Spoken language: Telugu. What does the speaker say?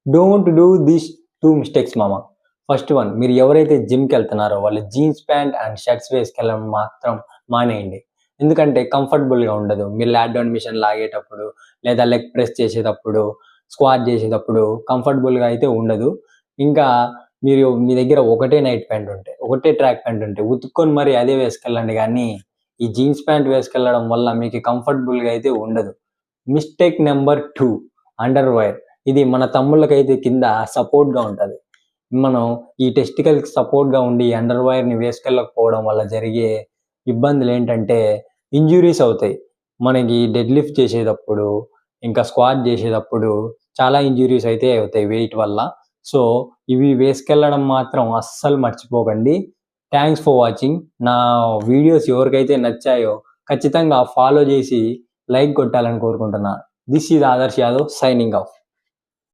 డోంట్ డూ దీస్ 2 మిస్టేక్స్ మామ. ఫస్ట్ వన్, మీరు ఎవరైతే జిమ్‌కెళ్తున్నారో వాళ్ళు జీన్స్ ప్యాంట్ అండ్ షర్ట్స్ వేసుకెళ్ళడం మాత్రం మానేయండి. ఎందుకంటే కంఫర్టబుల్‌గా ఉండదు. మీరు లాట్ డౌన్ మిషన్ లాగేటప్పుడు, లేదా లెగ్ ప్రెస్ చేసేటప్పుడు, స్క్వాట్ చేసేటప్పుడు కంఫర్టబుల్‌గా అయితే ఉండదు. ఇంకా మీ దగ్గర ఒకటే నైట్ ప్యాంట్ ఉంటే, ఒకటే ట్రాక్ ప్యాంట్ ఉంటే ఉతుక్కొని మరి అదే వేసుకెళ్ళండి గానీ, ఈ జీన్స్ ప్యాంట్ వేసుకెళ్ళడం వల్ల మీకు కంఫర్టబుల్‌గా అయితే ఉండదు. Mistake number 2, underwear. ఇది మన తమ్ముళ్ళకైతే కింద సపోర్ట్‌గా ఉంటది. మనం ఈ టెస్టికల్‌కి సపోర్ట్‌గా ఉండి అండర్‌వేర్‌ని వేసుకెళ్ళకపోవడం వల్ల జరిగే ఇబ్బందులేంటంటే ఇంజ్యూరీస్ అవుతాయి. మనకి డెడ్ లిఫ్ట్ చేసేటప్పుడు, ఇంకా స్క్వాట్ చేసేటప్పుడు చాలా ఇంజ్యూరీస్ అయితే అవుతాయి వెయిట్ వల్ల. సో, ఇవి వేసుకెళ్ళడం మాత్రం అస్సలు మర్చిపోకండి. Thanks for watching. నా వీడియోస్ ఎవరికైతే నచ్చాయో ఖచ్చితంగా ఫాలో చేసి లైక్ కొట్టాలని కోరుకుంటున్నా. This is Adarsh Yadav signing off.